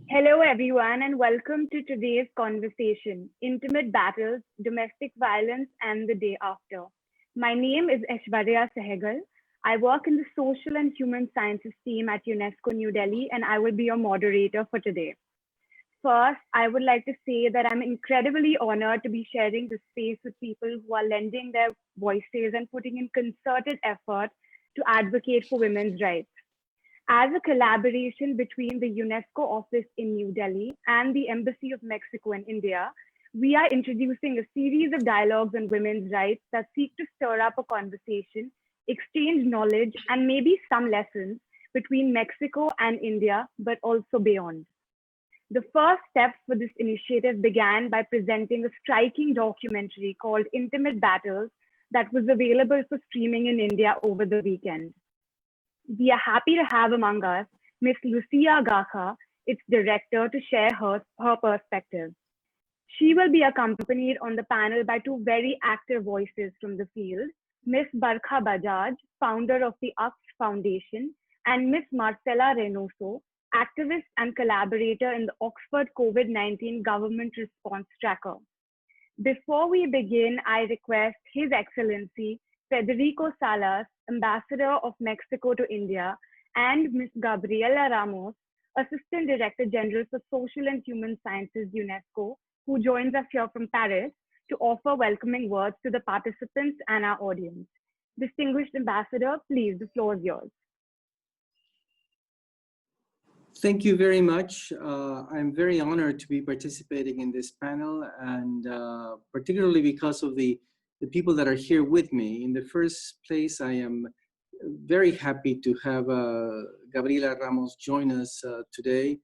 Hello, everyone, and welcome to today's conversation Intimate Battles, Domestic Violence, and the Day After. My name is Aishwarya Sehgal. I work in the Social and Human Sciences team at UNESCO New Delhi, and I will be your moderator for today. First, I would like to say that I'm incredibly honored to be sharing this space with people who are lending their voices and putting in concerted effort to advocate for women's rights. As a collaboration between the UNESCO office in New Delhi and the Embassy of Mexico in India, we are introducing a series of dialogues on women's rights that seek to stir up a conversation, exchange knowledge, and maybe some lessons between Mexico and India, but also beyond. The first steps for this initiative began by presenting a striking documentary called Intimate Battles that was available for streaming in India over the weekend. We are happy to have among us Ms. Lucia Gaja, its director, to share her perspective. She will be accompanied on the panel by two very active voices from the field, Ms. Barkha Bajaj, founder of the UX Foundation, and Ms. Marcela Reynoso, activist and collaborator in the Oxford COVID-19 Government Response Tracker. Before we begin, I request His Excellency Federico Salas, Ambassador of Mexico to India, and Ms. Gabriela Ramos, Assistant Director General for Social and Human Sciences, UNESCO, who joins us here from Paris, to offer welcoming words to the participants and our audience. Distinguished Ambassador, please, the floor is yours. Thank you very much. I'm very honored to be participating in this panel, and particularly because of the people that are here with me. In the first place, I am very happy to have Gabriela Ramos join us today.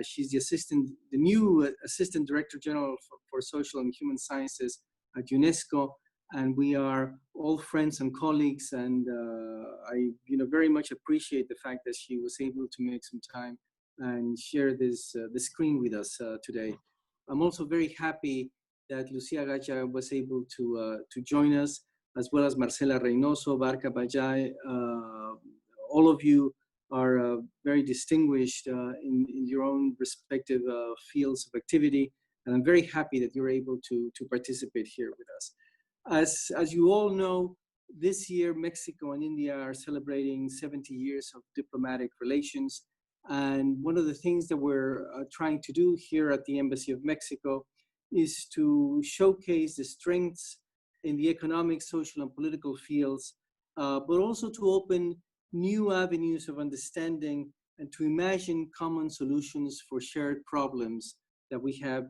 She's the new Assistant Director General for Social and Human Sciences at UNESCO, and we are all friends and colleagues. And I, very much appreciate the fact that she was able to make some time and share the screen with us today. I'm also very happy that Lucia Gaja was able to join us, as well as Marcela Reynoso, Barkha Bajaj. All of you are very distinguished in your own respective fields of activity, and I'm very happy that you're able to participate here with us. As you all know, this year Mexico and India are celebrating 70 years of diplomatic relations, and one of the things that we're trying to do here at the Embassy of Mexico is to showcase the strengths in the economic, social, and political fields, but also to open new avenues of understanding and to imagine common solutions for shared problems that we have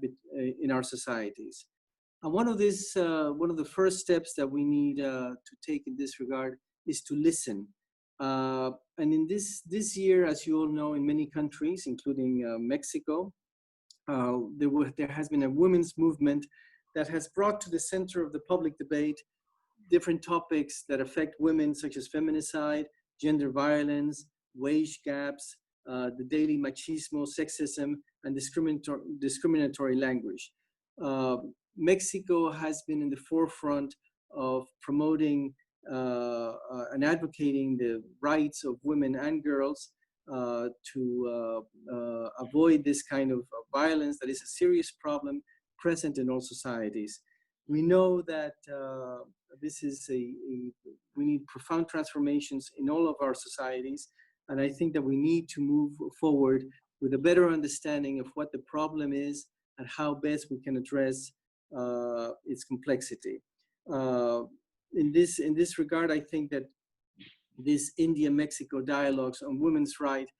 in our societies. And one of the first steps that we need to take in this regard is to listen. And in this year, as you all know, in many countries, including Mexico, there has been a women's movement that has brought to the center of the public debate different topics that affect women, such as feminicide, gender violence, wage gaps, the daily machismo, sexism, and discriminatory language. Mexico has been in the forefront of promoting and advocating the rights of women and girls to avoid this kind of violence that is a serious problem present in all societies. We know that we need profound transformations in all of our societies, and I think that we need to move forward with a better understanding of what the problem is and how best we can address its complexity. In this regard, I think that this India-Mexico dialogues on women's rights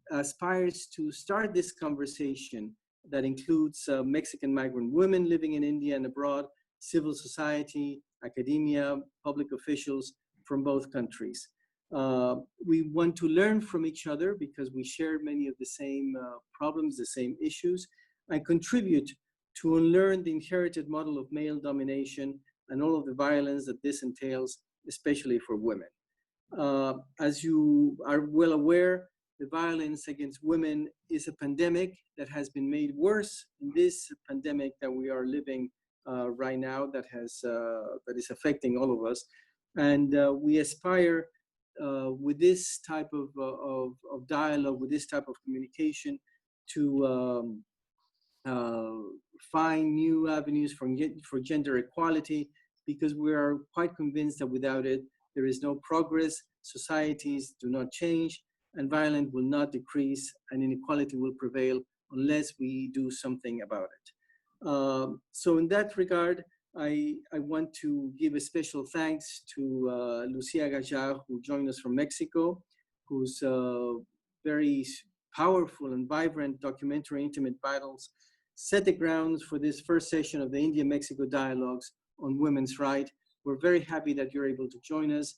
aspires to start this conversation that includes Mexican migrant women living in India and abroad, civil society, academia, public officials from both countries. We want to learn from each other because we share many of the same problems, the same issues, and contribute to unlearn the inherited model of male domination and all of the violence that this entails, especially for women. As you are well aware, the violence against women is a pandemic that has been made worse in this pandemic that we are living right now, that is affecting all of us. And we aspire with this type of dialogue, with this type of communication, to find new avenues for gender equality, because we are quite convinced that without it, there is no progress, societies do not change, and violence will not decrease, and inequality will prevail unless we do something about it. So in that regard, I want to give a special thanks to Lucia Gaja, who joined us from Mexico, whose very powerful and vibrant documentary, Intimate Battles, set the grounds for this first session of the India-Mexico Dialogues on Women's Rights. We're very happy that you're able to join us.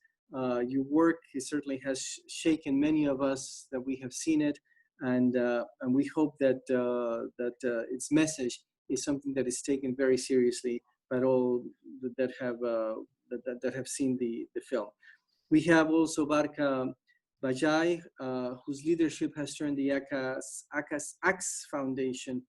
Your work certainly has shaken many of us that we have seen it, and we hope that its message is something that is taken very seriously by all that have seen the film. We have also Barkha Bajaj, whose leadership has turned the ACAS Foundation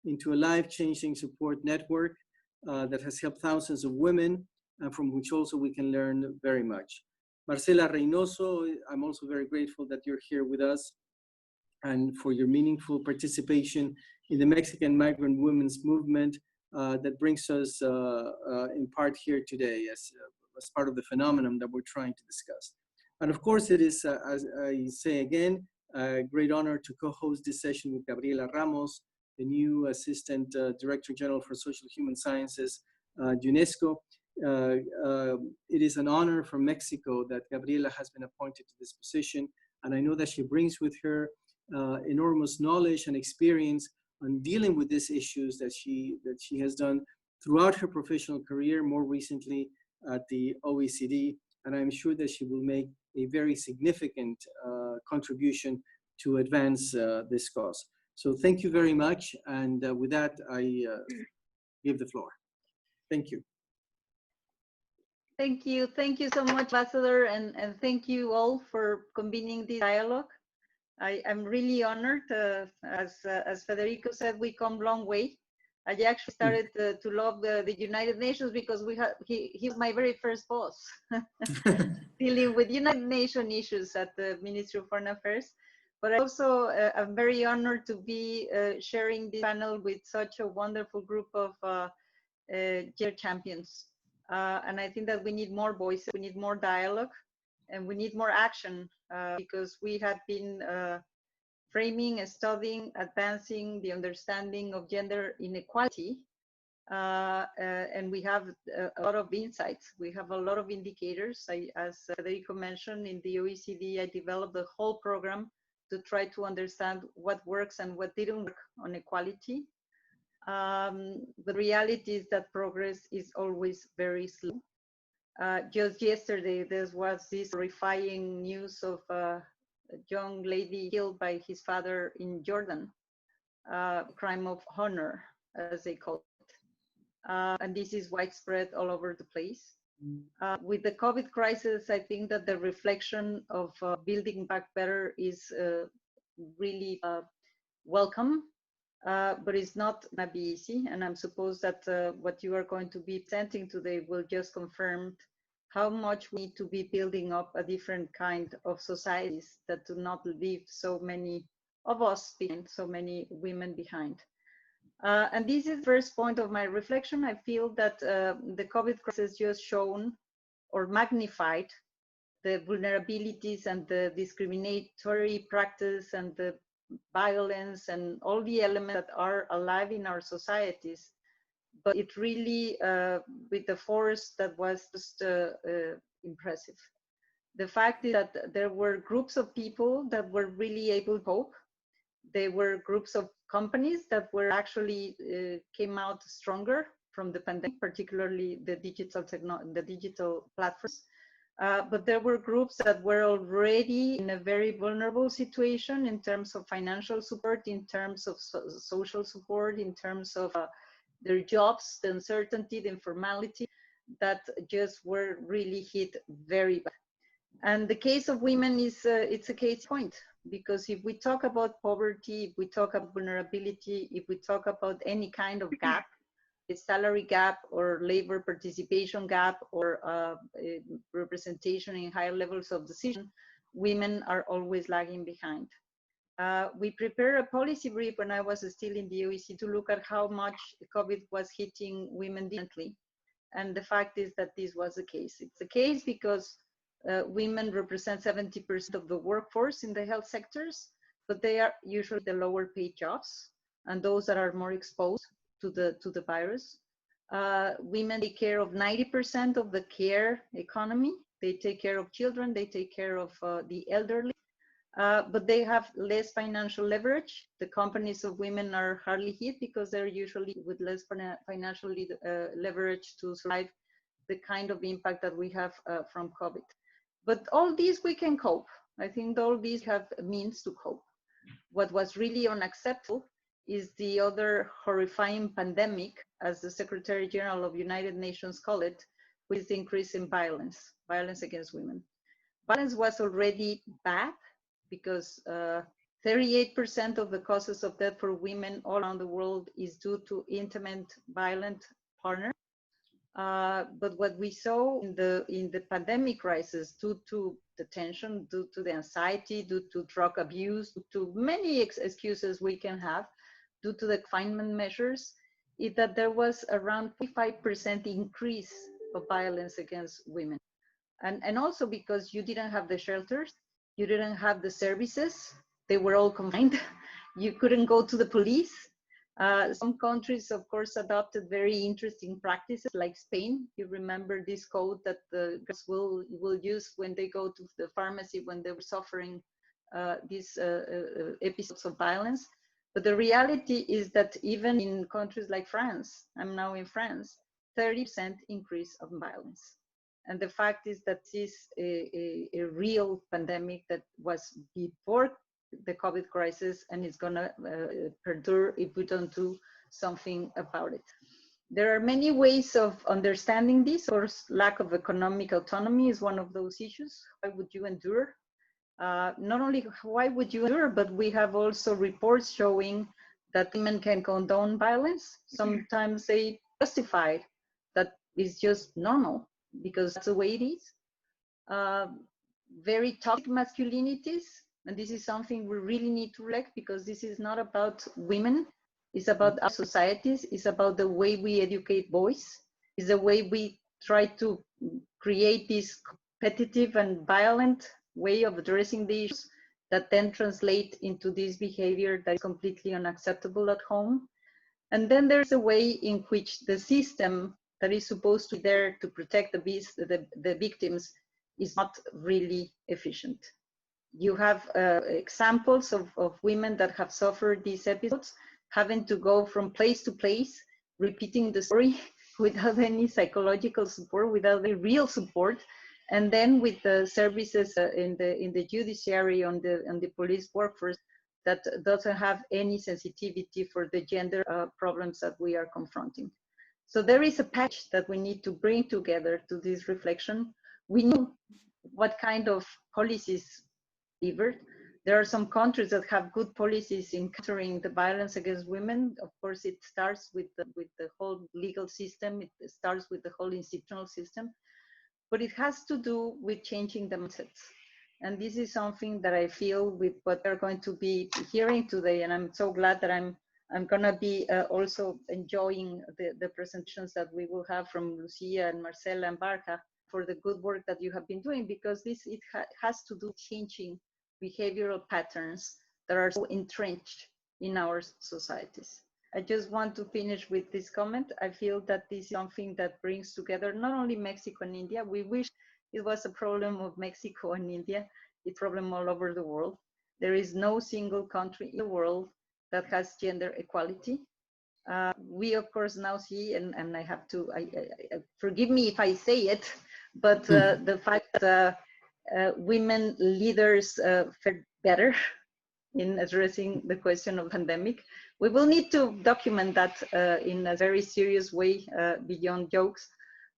into a life-changing support network that has helped thousands of women, and from which also we can learn very much. Marcela, Reynoso, I'm also very grateful that you're here with us and for your meaningful participation in the Mexican migrant women's movement that brings us in part here today as part of the phenomenon that we're trying to discuss. And of course, it is, as I say again, a great honor to co-host this session with Gabriela Ramos, the new Assistant Director General for Social Human Sciences, UNESCO. It is an honor for Mexico that Gabriela has been appointed to this position, and I know that she brings with her enormous knowledge and experience on dealing with these issues that she has done throughout her professional career, more recently at the OECD, and I'm sure that she will make a very significant contribution to advance this cause. So thank you very much, and with that, I give the floor. Thank you. Thank you so much, Ambassador, and thank you all for convening this dialogue. I'm really honored. As Federico said, we come a long way. I actually started to love the United Nations because he's my very first boss, dealing with United Nations issues at the Ministry of Foreign Affairs. But I also am very honored to be sharing this panel with such a wonderful group of gender champions. And I think that we need more voices, we need more dialogue, and we need more action because we have been framing, studying, advancing the understanding of gender inequality. And we have a lot of insights. We have a lot of indicators. As Federico mentioned, in the OECD, I developed a whole program to try to understand what works and what didn't work on equality. The reality is that progress is always very slow. Just yesterday, there was this horrifying news of a young lady killed by his father in Jordan, crime of honor, as they call it. And this is widespread all over the place. With the COVID crisis, I think that the reflection of building back better is really welcome, but it's not gonna be easy. And I'm supposed that what you are going to be presenting today will just confirm how much we need to be building up a different kind of societies that do not leave so many of us behind, so many women behind. And this is the first point of my reflection. I feel that the COVID crisis just shown or magnified the vulnerabilities and the discriminatory practice and the violence and all the elements that are alive in our societies. But it really, with the force that was just impressive. The fact is that there were groups of people that were really able to cope. There were groups of companies that were actually came out stronger from the pandemic, particularly the digital platforms. But there were groups that were already in a very vulnerable situation in terms of financial support, in terms of social support, in terms of their jobs, the uncertainty, the informality, that just were really hit very bad. And the case of women is it's a case point, because if we talk about poverty, if we talk about vulnerability, if we talk about any kind of gap, a salary gap or labor participation gap or representation in higher levels of decision, women are always lagging behind. We prepared a policy brief when I was still in the OEC to look at how much COVID was hitting women differently. And the fact is that this was the case. It's the case because women represent 70% of the workforce in the health sectors, but they are usually the lower paid jobs and those that are more exposed to the virus. Women take care of 90% of the care economy. They take care of children, they take care of the elderly, but they have less financial leverage. The companies of women are hardly hit because they're usually with less financial leverage to survive the kind of impact that we have from COVID. But all these we can cope. I think all these have means to cope. What was really unacceptable is the other horrifying pandemic, as the Secretary General of United Nations called it, which is the increase in violence against women. Violence was already bad because 38% of the causes of death for women all around the world is due to intimate violent partner. But what we saw in the pandemic crisis, due to the tension, due to the anxiety, due to drug abuse, due to many excuses we can have, due to the confinement measures, is that there was around 45% increase of violence against women. And also because you didn't have the shelters, you didn't have the services, they were all confined. You couldn't go to the police. Some countries, of course, adopted very interesting practices, like Spain. You remember this code that the girls will use when they go to the pharmacy when they were suffering these episodes of violence. But the reality is that even in countries like France, I'm now in France, 30% increase of violence. And the fact is that this is a real pandemic that was before the COVID crisis and is gonna perdure if we don't do something about it. There are many ways of understanding this. Of course, lack of economic autonomy is one of those issues. Why would you endure? Not only why would you endure, but we have also reports showing that women can condone violence. Sometimes they justify that it's just normal because that's the way it is. Very toxic masculinities, and this is something we really need to reflect because this is not about women, it's about our societies, it's about the way we educate boys, it's the way we try to create this competitive and violent way of addressing the issues that then translate into this behavior that is completely unacceptable at home. And then there's a way in which the system that is supposed to be there to protect the victims is not really efficient. You have examples of women that have suffered these episodes, having to go from place to place, repeating the story without any psychological support, without any real support, and then with the services in the judiciary, on the police workforce that doesn't have any sensitivity for the gender problems that we are confronting. So there is a patch that we need to bring together to this reflection. We know what kind of policies delivered. There are some countries that have good policies in countering the violence against women. Of course, it starts with the whole legal system. It starts with the whole institutional system. But it has to do with changing the mindsets. And this is something that I feel with what we're going to be hearing today. And I'm so glad that I'm gonna be also enjoying the presentations that we will have from Lucia and Marcela and Barkha for the good work that you have been doing, because it has to do with changing behavioral patterns that are so entrenched in our societies. I just want to finish with this comment. I feel that this is something that brings together not only Mexico and India. We wish it was a problem of Mexico and India. It's a problem all over the world. There is no single country in the world that has gender equality. We of course now see, and I have to, forgive me if I say it, but the fact that women leaders fare better in addressing the question of pandemic. We will need to document that in a very serious way beyond jokes.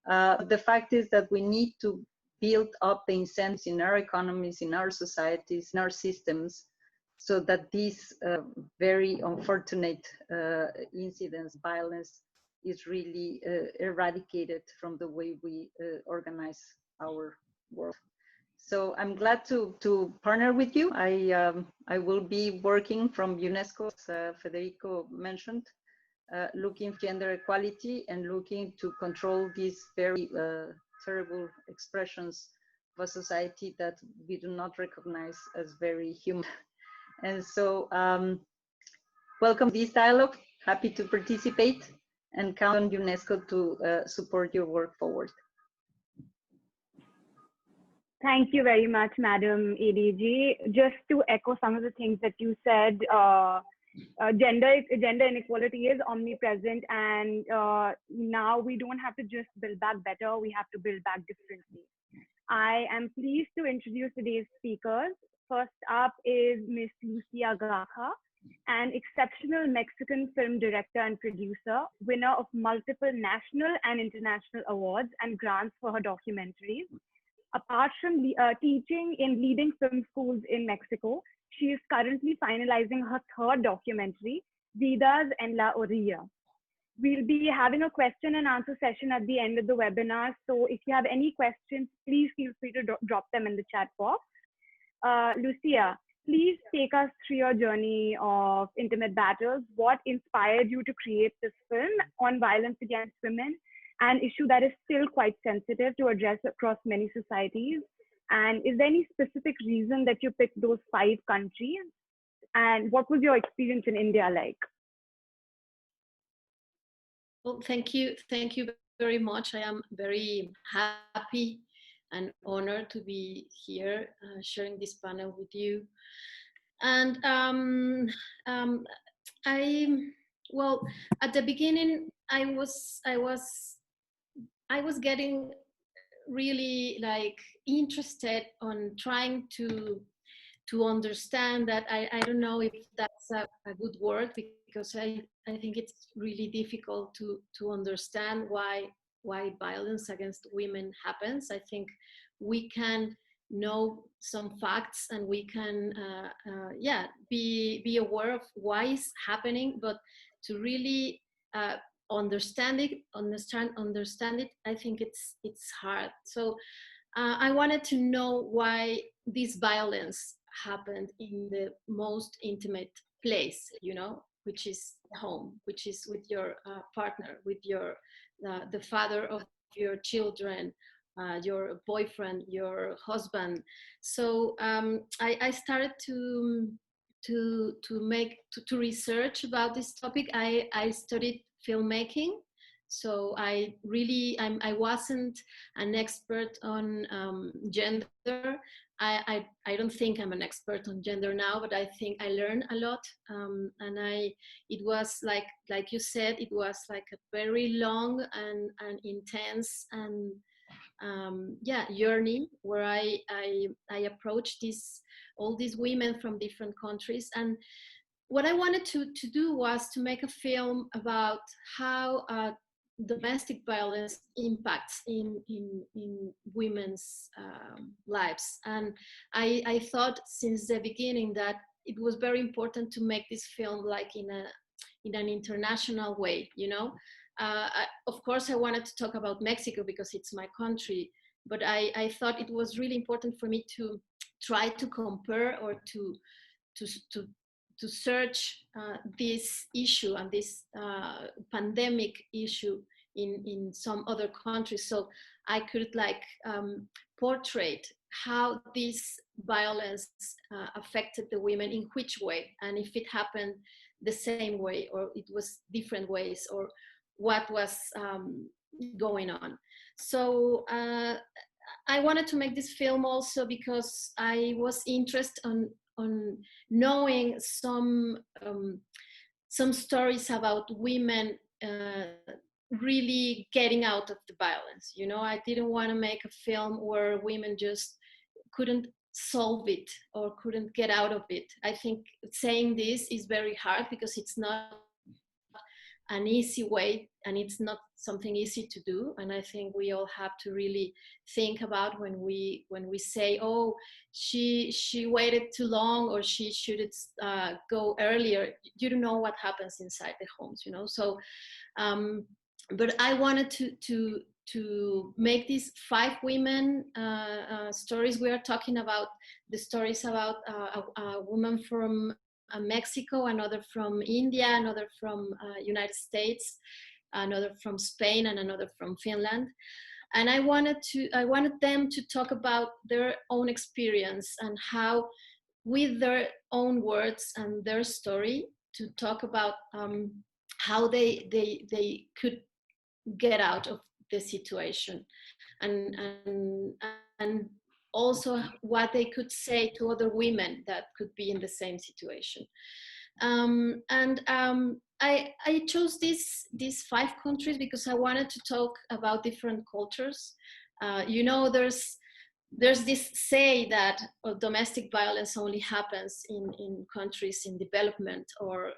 The fact is that we need to build up the incentives in our economies, in our societies, in our systems, so that these very unfortunate incidents, violence, is really eradicated from the way we organize our world. So I'm glad to partner with you. I will be working from UNESCO, as Federico mentioned, looking for gender equality and looking to control these very terrible expressions of a society that we do not recognize as very human. And so welcome to this dialogue, happy to participate and count on UNESCO to support your work forward. Thank you very much, Madam ADG. Just to echo some of the things that you said, gender inequality is omnipresent, and now we don't have to just build back better, we have to build back differently. I am pleased to introduce today's speakers. First up is Miss Lucia Gaja, an exceptional Mexican film director and producer, winner of multiple national and international awards and grants for her documentaries. Apart from teaching in leading film schools in Mexico, she is currently finalizing her third documentary, Vidas en la Orilla. We'll be having a question and answer session at the end of the webinar. So if you have any questions, please feel free to drop them in the chat box. Lucia, please take us through your journey of intimate battles. What inspired you to create this film on violence against women, an issue that is still quite sensitive to address across many societies? And is there any specific reason that you picked those 5 countries? And what was your experience in India like? Well, thank you very much. I am very happy and honored to be here sharing this panel with you. And well, at the beginning, I was getting really like interested on trying to understand that. I don't know if that's a good word, because I think it's really difficult to understand why violence against women happens. I think we can know some facts and we can be aware of why it's happening, but to really understand it, I think it's hard. So I wanted to know why this violence happened in the most intimate place, which is home, which is with your partner, with your the father of your children, your boyfriend, your husband. So I started to research about this topic. I studied filmmaking, so I wasn't an expert on gender. I don't think I'm an expert on gender now, but I think I learned a lot. And it was like you said, it was like a very long and intense and journey where I approached all these women from different countries. And what I wanted to do was to make a film about how domestic violence impacts in women's lives. And I thought since the beginning that it was very important to make this film like in an international way, of course I wanted to talk about Mexico because it's my country, but I thought it was really important for me to try to compare or to search this issue and this pandemic issue in some other countries, so I could portray how this violence affected the women, in which way, and if it happened the same way or it was different ways, or what was going on. So I wanted to make this film also because I was interested on knowing some stories about women really getting out of the violence. I didn't want to make a film where women just couldn't solve it or couldn't get out of it. I think saying this is very hard because it's not an easy way and it's not something easy to do. And I think we all have to really think about when we say, oh, she waited too long, or she should go earlier. You don't know what happens inside the homes, So but I wanted to make these 5 women stories. We are talking about the stories about a woman from Mexico, another from India, another from United States, another from Spain, and another from Finland. And I wanted them to talk about their own experience and how, with their own words and their story, to talk about how they could get out of the situation, and and also what they could say to other women that could be in the same situation. I chose these 5 countries because I wanted to talk about different cultures. You know, there's this say that domestic violence only happens in countries in development, or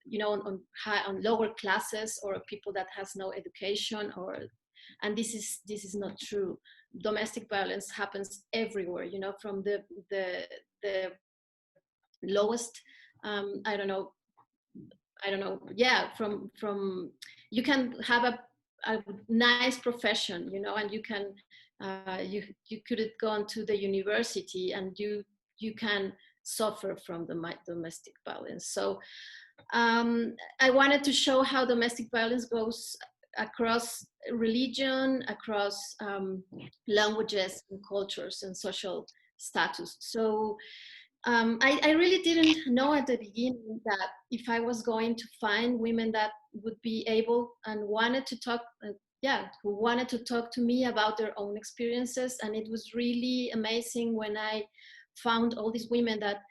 you know, on lower classes, or people that has no education, and this is not true. Domestic violence happens everywhere, you know, from the lowest I don't know, yeah, from you can have a nice profession, you know, and you can you could have gone to the university, and you can suffer from the domestic violence. So I wanted to show how domestic violence goes across religion, across languages and cultures and social status. So I really didn't know at the beginning that if I was going to find women that would be able and wanted to talk, who wanted to talk to me about their own experiences. And it was really amazing when I found all these women that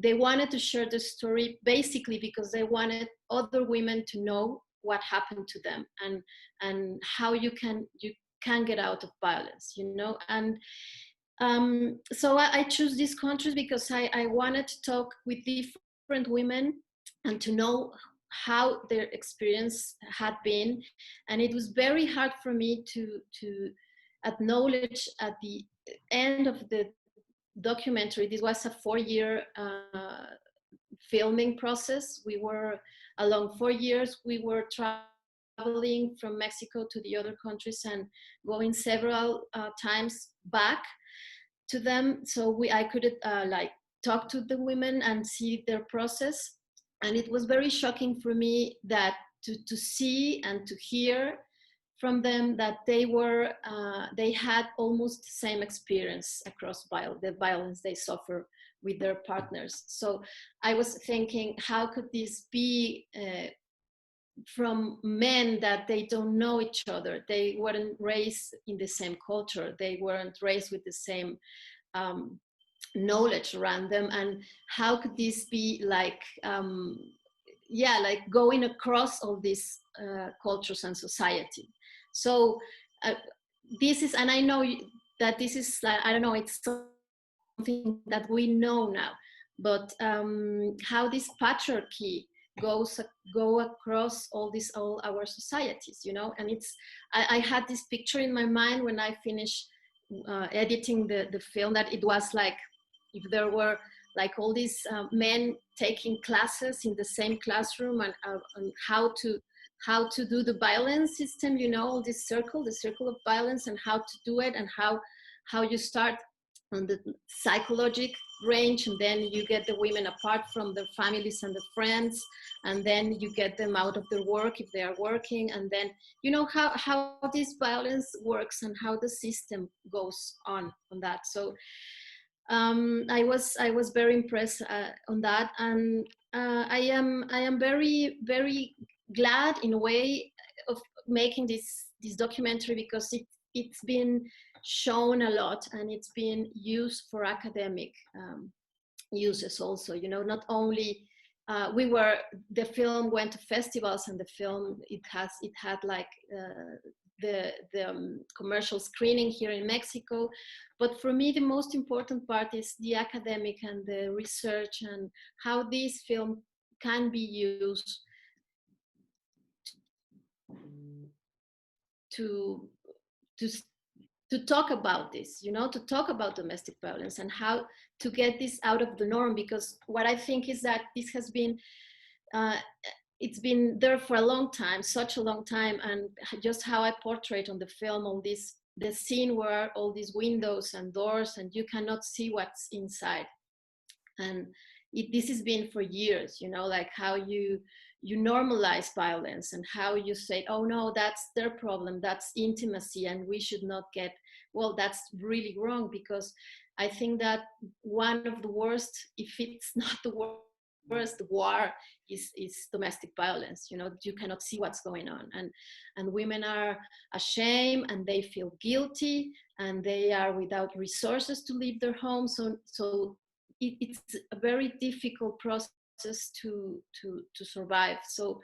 they wanted to share the story, basically because they wanted other women to know what happened to them, and how you can get out of violence, you know. And so I choose these countries because I wanted to talk with different women and to know how their experience had been. And it was very hard for me to acknowledge at the end of the documentary. This was a 4-year filming process. We were, along 4 years, we were traveling from Mexico to the other countries and going several times back to them. So I could like talk to the women and see their process. And it was very shocking for me that to see and to hear from them that they had almost the same experience across the violence they suffer with their partners. So I was thinking, how could this be from men that they don't know each other? They weren't raised in the same culture. They weren't raised with the same knowledge around them. And how could this be like, like going across all these cultures and society? So this is, and I know that this is, I don't know, it's something that we know now, but how this patriarchy go across all our societies, you know. And it's, I had this picture in my mind when I finished editing the film, that it was like if there were like all these men taking classes in the same classroom, and how to do the violence system, you know, the circle of violence, and how to do it, and how you start on the psychological range, and then you get the women apart from their families and their friends, and then you get them out of their work if they are working, and then you know how this violence works and how the system goes on that. So I was very impressed on that, and I am very, very glad in a way of making this documentary, because it's been shown a lot, and it's been used for academic uses also, you know. Not only the film went to festivals, and the film it had like the commercial screening here in Mexico, but for me the most important part is the academic and the research, and how this film can be used to talk about this, you know, to talk about domestic violence and how to get this out of the norm. Because what I think is that this has been it's been there for a long time, such a long time, and just how I portrayed on the film, all this, the scene where all these windows and doors and you cannot see what's inside. And this has been for years, you know, like how you normalize violence and how you say, oh no, that's their problem, that's intimacy, and we should not get, well, that's really wrong, because I think that one of the worst, if it's not the worst war, is domestic violence. You know, you cannot see what's going on, and women are ashamed and they feel guilty and they are without resources to leave their home. So it's a very difficult process to survive. So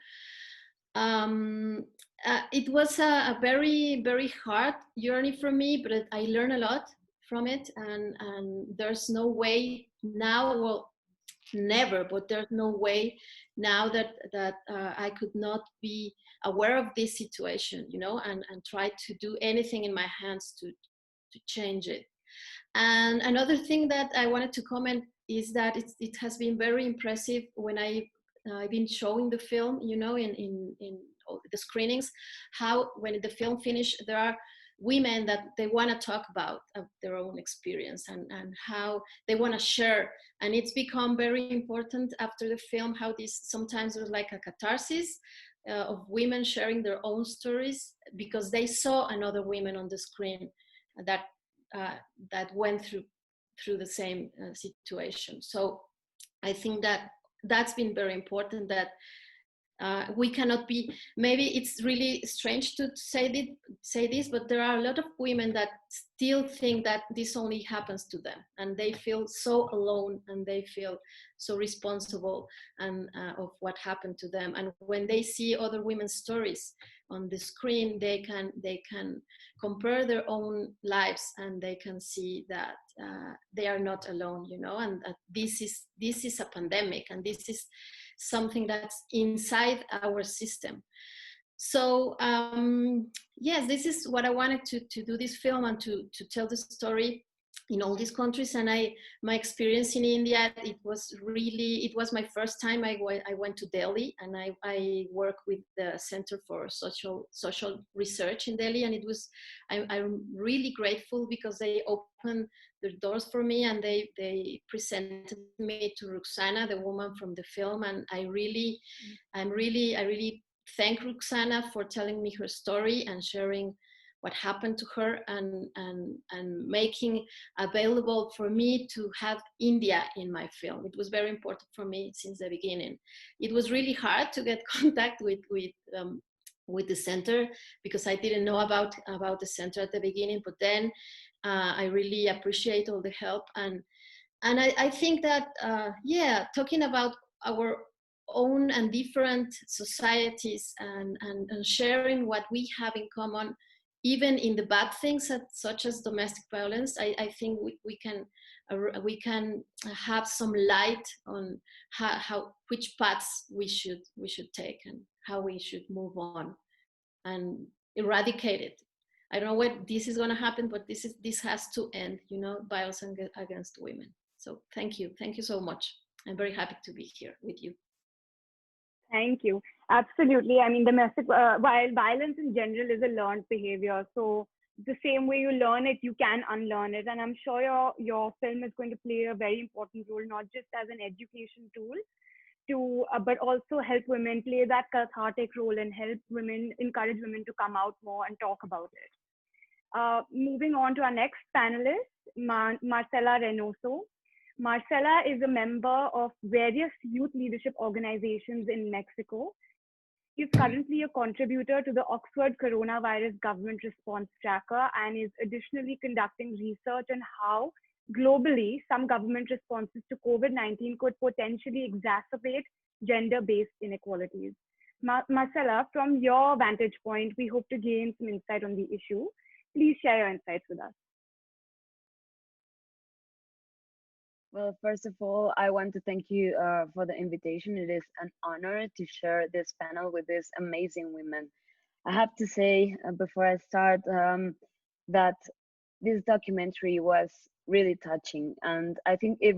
it was a very, very hard journey for me, but I learned a lot from it, and there's no way now, well, never, but there's no way now that I could not be aware of this situation, you know, and try to do anything in my hands to change it. And another thing that I wanted to comment is that it has been very impressive when I've been showing the film, you know, in all the screenings, how when the film finished, there are women that they want to talk about their own experience and how they want to share. And it's become very important after the film, how this sometimes was like a catharsis of women sharing their own stories because they saw another women on the screen that went through the same situation. So I think that that's been very important, that we cannot be, maybe it's really strange to say this, but there are a lot of women that still think that this only happens to them, and they feel so alone and they feel so responsible and of what happened to them. And when they see other women's stories on the screen, they can compare their own lives and they can see that they are not alone, you know, and this is a pandemic, and this is something that's inside our system. So yes, this is what I wanted to do this film and to tell the story in all these countries. And my experience in India, it was my first time I went to Delhi, and I work with the Center for Social Research in Delhi, and I'm really grateful because they opened the doors for me, and they presented me to Roxana, the woman from the film, and I really thank Roxana for telling me her story and sharing what happened to her, and making available for me to have India in my film. It was very important for me since the beginning. It was really hard to get contact with the center because I didn't know about the center at the beginning, but then I really appreciate all the help, and I think that talking about our own and different societies and sharing what we have in common, even in the bad things such as domestic violence, I think we can have some light on which paths we should take and how we should move on and eradicate it. I don't know when this is going to happen, but this has to end, you know, violence against women. So thank you so much. I'm very happy to be here with you. Thank you. Absolutely. I mean, domestic violence in general is a learned behavior. So the same way you learn it, you can unlearn it. And I'm sure your film is going to play a very important role, not just as an education tool, but also help women play that cathartic role and encourage women to come out more and talk about it. Moving on to our next panelist, Marcela Reynoso. Marcela is a member of various youth leadership organizations in Mexico. She's currently a contributor to the Oxford Coronavirus Government Response Tracker and is additionally conducting research on how globally some government responses to COVID-19 could potentially exacerbate gender-based inequalities. Marcela, from your vantage point, we hope to gain some insight on the issue. Please share your insights with us. Well, first of all, I want to thank you for the invitation. It is an honor to share this panel with these amazing women. I have to say before I start that this documentary was really touching, and I think it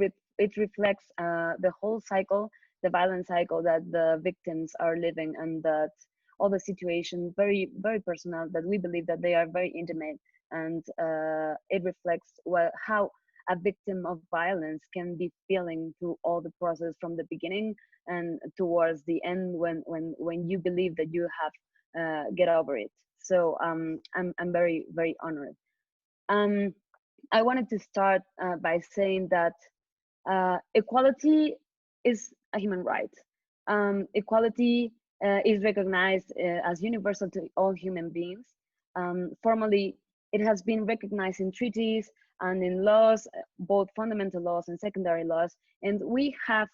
reflects the whole cycle the violent cycle that the victims are living, and that all the situations very, very personal, that we believe that they are very intimate, and it reflects how a victim of violence can be feeling through all the process from the beginning and towards the end, when you believe that you have get over it. So I'm very, very honored. I wanted to start by saying that equality is a human right. Equality is recognized as universal to all human beings. Formally, it has been recognized in treaties and in laws, both fundamental laws and secondary laws. And we have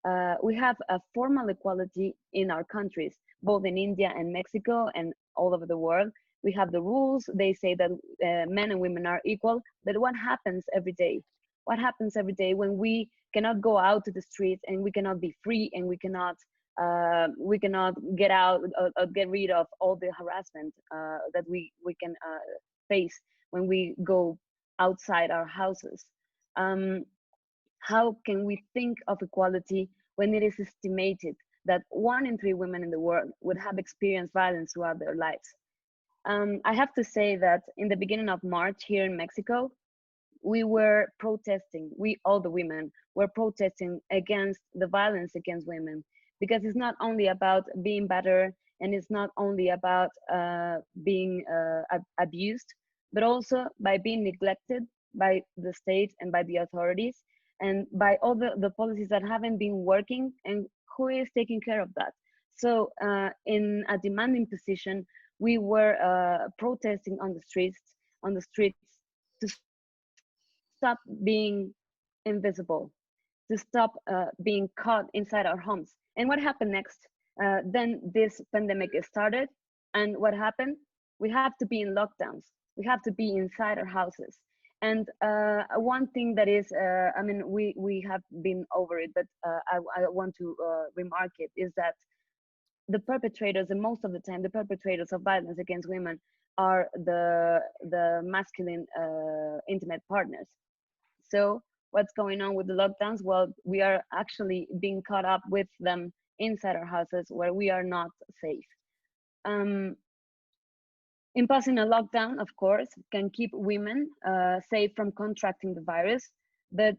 a formal equality in our countries, both in India and Mexico and all over the world. We have the rules. They say that men and women are equal. But what happens every day? What happens every day when we cannot go out to the streets and we cannot be free, and we cannot get out or get rid of all the harassment that we can face when we go outside our houses? How can we think of equality when it is estimated that 1 in 3 women in the world would have experienced violence throughout their lives? I have to say that in the beginning of March here in Mexico, we were protesting. We, all the women, were protesting against the violence against women, because it's not only about being better, and it's not only about being abused, but also by being neglected by the state and by the authorities, and by all the policies that haven't been working, and who is taking care of that. So in a demanding position, we were protesting on the streets to stop being invisible, to stop being caught inside our homes. And what happened next? Then this pandemic started, and what happened? We have to be in lockdowns. We have to be inside our houses. And one thing that is, I mean, we have been over it, but I want to remark it, is that the perpetrators, and most of the time, the perpetrators of violence against women are the masculine intimate partners. So what's going on with the lockdowns? Well, we are actually being caught up with them inside our houses, where we are not safe. Imposing a lockdown, of course, can keep women safe from contracting the virus, but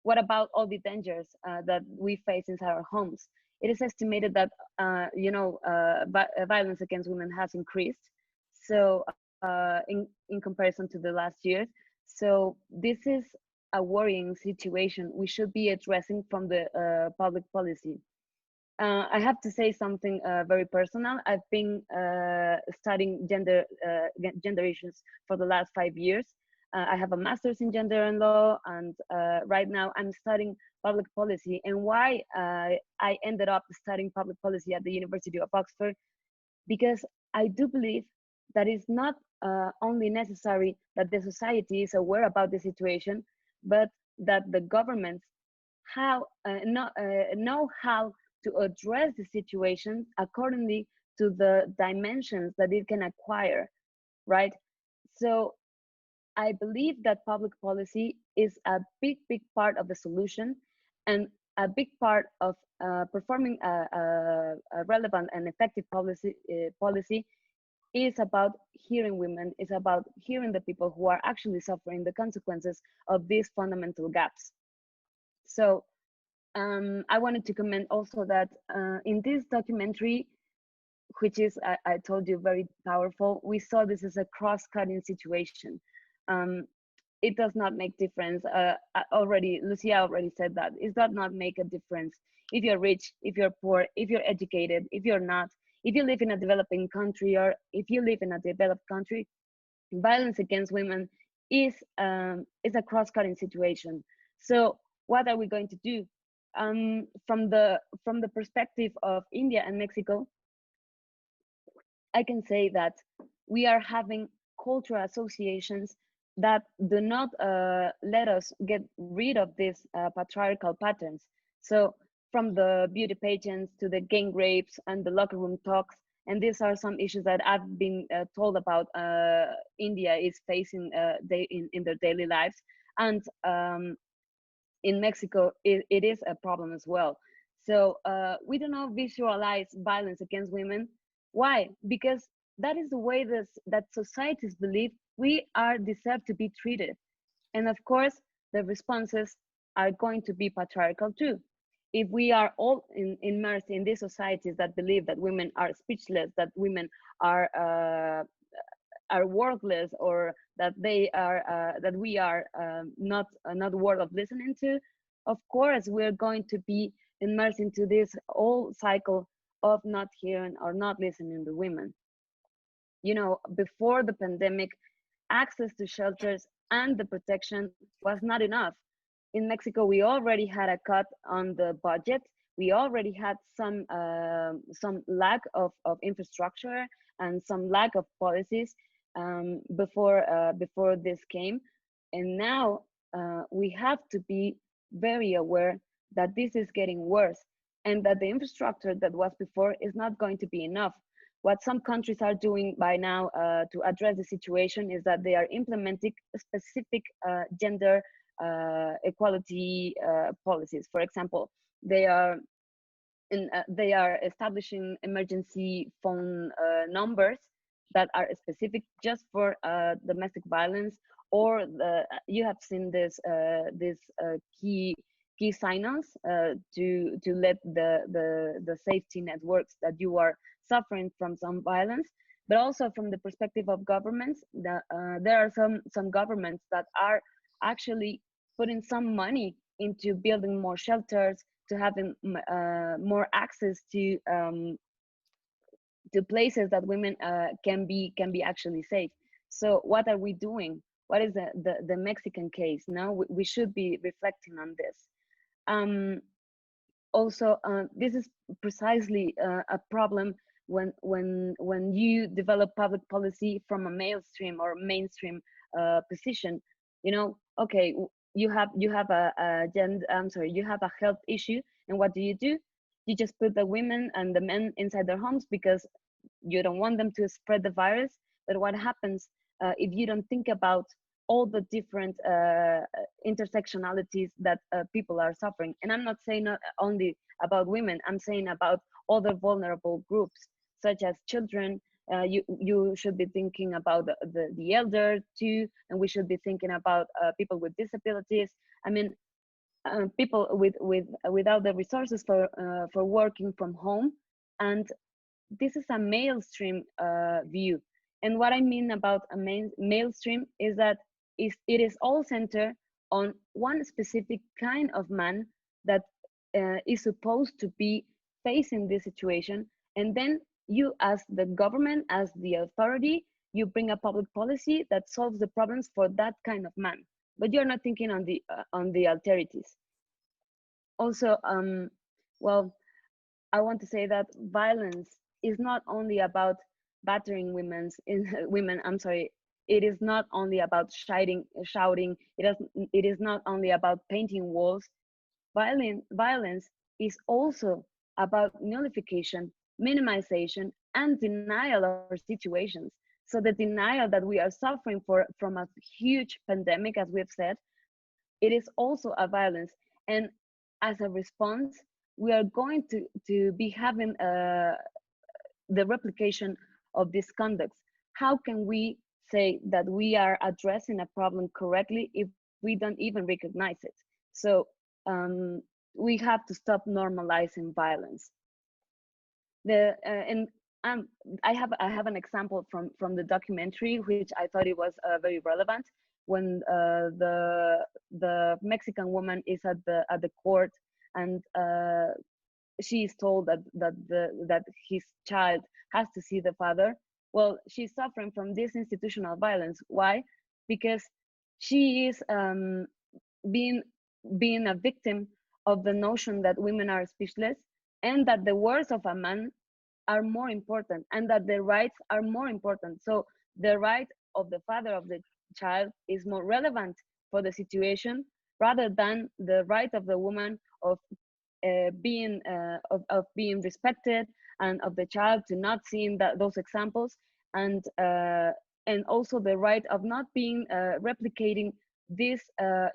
what about all the dangers that we face inside our homes? It is estimated that violence against women has increased, so in comparison to the last years. So this is a worrying situation we should be addressing from the public policy. I have to say something very personal. I've been studying gender issues for the last 5 years. I have a master's in gender and law, and right now I'm studying public policy. And why I ended up studying public policy at the University of Oxford? Because I do believe that it's not only necessary that the society is aware about the situation, but that the governments know how to address the situation accordingly to the dimensions that it can acquire, right? So I believe that public policy is a big part of the solution, and a big part of performing a relevant and effective policy is about hearing women, is about hearing the people who are actually suffering the consequences of these fundamental gaps. So I wanted to comment also that in this documentary, which is, I told you, very powerful, we saw this as a cross-cutting situation. It does not make difference. Lucia already said that. It does not make a difference if you're rich, if you're poor, if you're educated, if you're not, if you live in a developing country or if you live in a developed country. Violence against women is a cross-cutting situation. So what are we going to do? From the perspective of India and Mexico, I can say that we are having cultural associations that do not let us get rid of these patriarchal patterns. So from the beauty pageants to the gang rapes and the locker room talks, and these are some issues that I've been told about India is facing in their daily lives. And in Mexico, it is a problem as well. So we do not visualize violence against women. Why? Because that is the way that societies believe we are deserve to be treated. And of course, the responses are going to be patriarchal too. If we are all immersed in these societies that believe that women are speechless, that women are worthless, or that they are that we are not worth of listening to, of course we're going to be immersed into this whole cycle of not hearing or not listening to women. You know, before the pandemic, access to shelters and the protection was not enough. In Mexico, we already had a cut on the budget. We already had some lack of infrastructure and some lack of policies before this came, and now we have to be very aware that this is getting worse, and that the infrastructure that was before is not going to be enough. What some countries are doing by now to address the situation is that they are implementing specific gender equality policies. For example, they are they are establishing emergency phone numbers that are specific just for domestic violence, or you have seen this key signals to let the safety networks that you are suffering from some violence. But also from the perspective of governments, there are some governments that are actually putting some money into building more shelters, to having more access to places that women can be actually safe. So what are we doing? What is the Mexican case? Now we should be reflecting on this. Also, this is precisely a problem when you develop public policy from a mainstream or mainstream position. You know, okay, you have a gender, I'm sorry, you have a health issue, and what do? You just put the women and the men inside their homes because you don't want them to spread the virus. But what happens if you don't think about all the different intersectionalities that people are suffering? And I'm not saying not only about women, I'm saying about other vulnerable groups, such as children. You should be thinking about the elder too, and we should be thinking about people with disabilities. I mean, people without the resources for working from home. And this is a mainstream view. And what I mean about a mainstream is that it is all centered on one specific kind of man that is supposed to be facing this situation. And then you, as the government, as the authority, you bring a public policy that solves the problems for that kind of man. But you're not thinking on the alternatives. Also, well, I want to say that violence is not only about battering women. I'm sorry. It is not only about shouting. It is not only about painting walls. Violence is also about nullification, minimization, and denial of our situations. So the denial that we are suffering from a huge pandemic, as we've said, it is also a violence. And as a response, we are going to be having the replication of these conducts. How can we say that we are addressing a problem correctly if we don't even recognize it? So we have to stop normalizing violence. And I have an example from the documentary, which I thought it was very relevant. When the Mexican woman is at the court, and she is told that his child has to see the father. Well, she's suffering from this institutional violence. Why? Because she is being a victim of the notion that women are speechless, and that the words of a man are more important, and that the rights are more important. So the right of the father of the child is more relevant for the situation, rather than the right of the woman of being respected, and of the child to not seeing those examples, and also the right of not being replicating this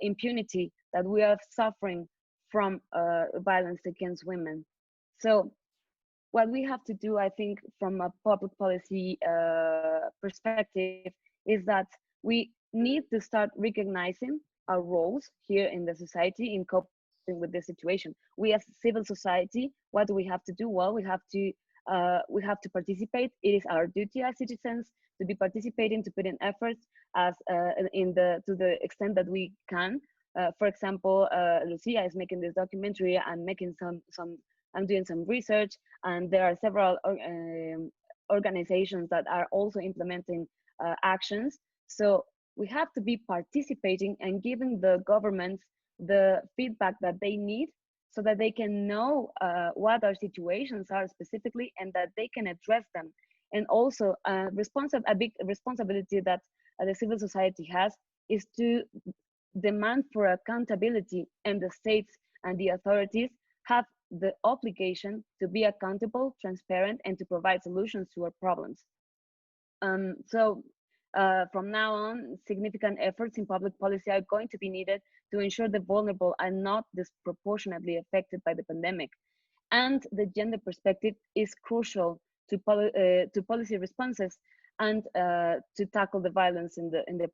impunity that we are suffering from violence against women. So what we have to do, I think, from a public policy perspective, is that we need to start recognizing our roles here in the society in coping with this situation. We as civil society, what do we have to do? Well, we have to participate. It is our duty as citizens to be participating, to put in efforts as to the extent that we can. For example, Lucia is making this documentary and making I'm doing some research, and there are several organizations that are also implementing actions. So we have to be participating and giving the governments the feedback that they need so that they can know what our situations are specifically and that they can address them. And also a big responsibility that the civil society has is to demand for accountability, and the states and the authorities have the obligation to be accountable, transparent, and to provide solutions to our problems. So from now on, significant efforts in public policy are going to be needed to ensure the vulnerable are not disproportionately affected by the pandemic. And the gender perspective is crucial to policy responses and to tackle the violence in the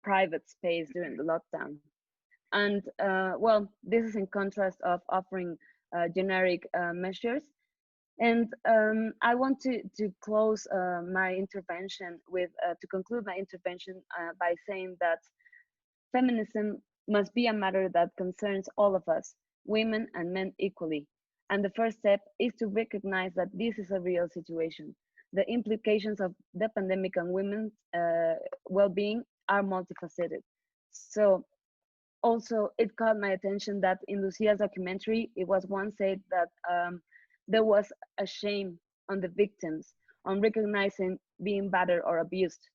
private space during the lockdown. And well, this is in contrast of offering generic measures. And I want to close my intervention with, to conclude my intervention by saying that feminism must be a matter that concerns all of us, women and men equally. And the first step is to recognize that this is a real situation. The implications of the pandemic on women's well-being are multifaceted. So also, it caught my attention that in Lucia's documentary, it was once said that there was a shame on the victims on recognizing being battered or abused.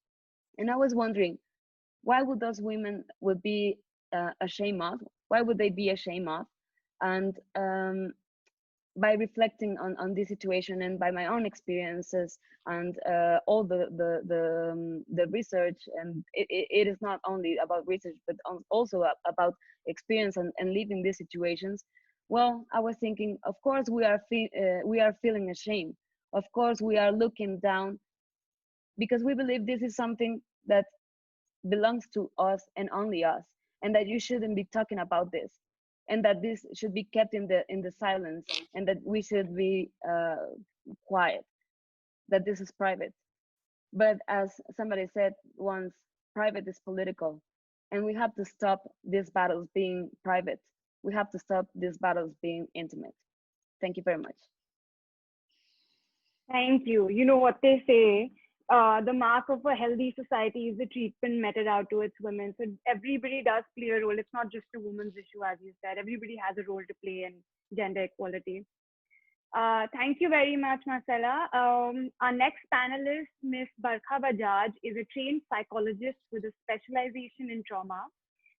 And I was wondering, why would those women would be ashamed of? Why would they be ashamed of? And by reflecting on this situation and by my own experiences and all the research, and it is not only about research but also about experience and living these situations. Well, I was thinking, of course we are feeling ashamed. Of course we are looking down because we believe this is something that belongs to us and only us, and that you shouldn't be talking about this, and that this should be kept in the silence, and that we should be quiet, that this is private. But as somebody said once, private is political, and we have to stop these battles being private. We have to stop these battles being intimate. Thank you very much. Thank you. You know what they say, the mark of a healthy society is the treatment meted out to its women. So everybody does play a role. It's not just a woman's issue, as you said. Everybody has a role to play in gender equality. Thank you very much, Marcela. Our next panelist, Ms. Barkha Bajaj, is a trained psychologist with a specialization in trauma.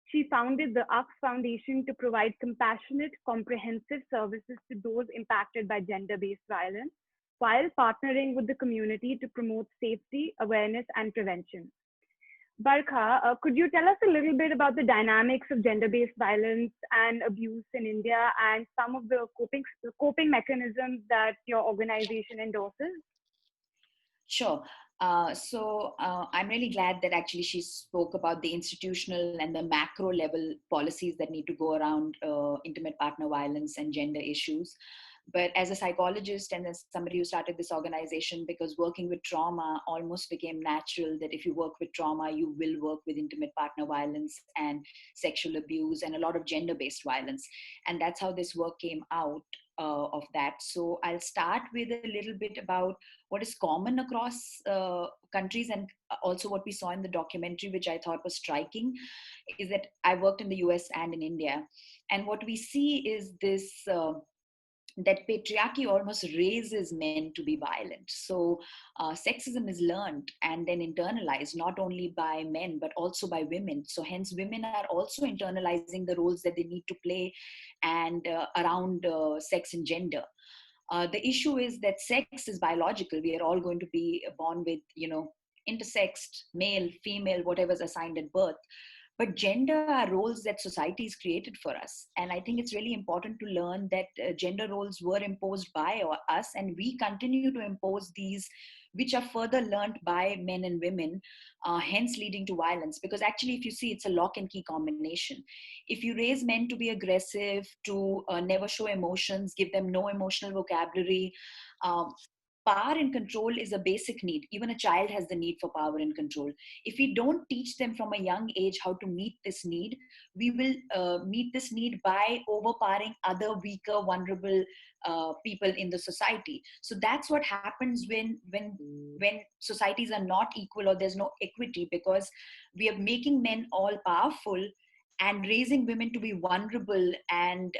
She founded the UX Foundation to provide compassionate, comprehensive services to those impacted by gender-based violence, while partnering with the community to promote safety, awareness, and prevention. Barkha, could you tell us a little bit about the dynamics of gender-based violence and abuse in India and some of the coping mechanisms that your organization endorses? Sure. I'm really glad that actually she spoke about the institutional and the macro level policies that need to go around intimate partner violence and gender issues. But as a psychologist and as somebody who started this organization, because working with trauma almost became natural, that if you work with trauma, you will work with intimate partner violence and sexual abuse and a lot of gender-based violence. And that's how this work came out of that. So I'll start with a little bit about what is common across countries, and also what we saw in the documentary, which I thought was striking, is that I worked in the US and in India. And what we see is this, that patriarchy almost raises men to be violent. So sexism is learned and then internalized, not only by men, but also by women. So hence women are also internalizing the roles that they need to play and around sex and gender. The issue is that sex is biological. We are all going to be born with, intersexed, male, female, whatever's assigned at birth. but gender are roles that society has created for us. And I think it's really important to learn that gender roles were imposed by us, and we continue to impose these, which are further learned by men and women, hence leading to violence. Because actually, if you see, it's a lock and key combination. If you raise men to be aggressive, to never show emotions, give them no emotional vocabulary, um, power and control is a basic need. Even a child has the need for power and control. If we don't teach them from a young age how to meet this need, we will meet this need by overpowering other weaker, vulnerable people in the society. So that's what happens when societies are not equal or there's no equity, because we are making men all powerful and raising women to be vulnerable and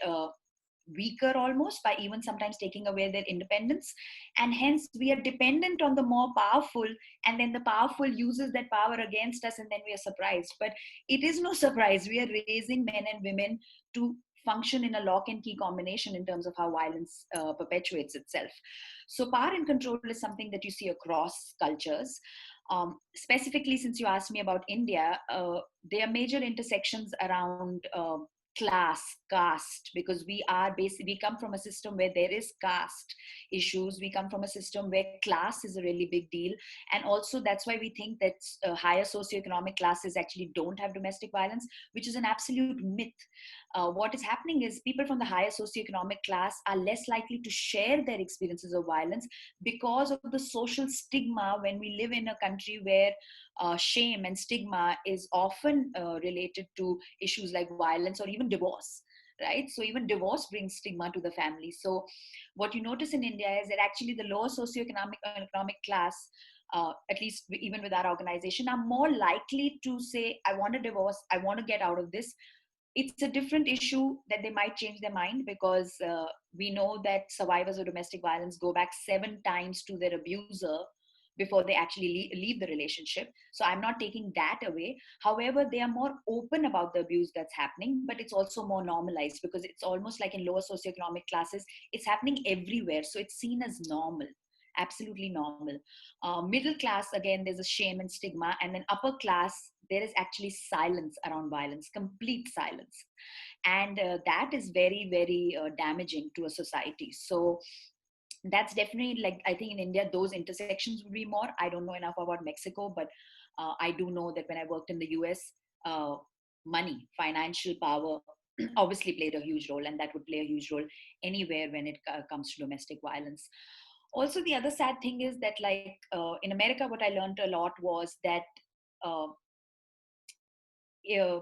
weaker almost, by even sometimes taking away their independence. And hence we are dependent on the more powerful, and then the powerful uses that power against us, and then we are surprised. But it is no surprise. We are raising men and women to function in a lock and key combination in terms of how violence perpetuates itself. So power and control is something that you see across cultures. Specifically, since you asked me about India, there are major intersections around class, caste, because we come from a system where there is caste issues. We come from a system where class is a really big deal. And also that's why we think that higher socioeconomic classes actually don't have domestic violence, which is an absolute myth. What is happening is people from the higher socioeconomic class are less likely to share their experiences of violence because of the social stigma. When we live in a country where shame and stigma is often related to issues like violence or even divorce, right? So even divorce brings stigma to the family. So what you notice in India is that actually the lower socioeconomic class, at least even with our organization, are more likely to say, I want a divorce, I want to get out of this. It's a different issue that they might change their mind, because we know that survivors of domestic violence go back 7 times to their abuser before they actually leave the relationship. So I'm not taking that away. However, they are more open about the abuse that's happening, but it's also more normalized, because it's almost like in lower socioeconomic classes, it's happening everywhere. So it's seen as normal, absolutely normal. Middle class, again, there's a shame and stigma. And then upper class, there is actually silence around violence, complete silence. And that is very, very damaging to a society. So that's definitely, like, I think in India, those intersections would be more. I don't know enough about Mexico, but I do know that when I worked in the US, money, financial power obviously played a huge role, and that would play a huge role anywhere when it comes to domestic violence. Also, the other sad thing is that, like, in America, what I learned a lot was that uh, uh,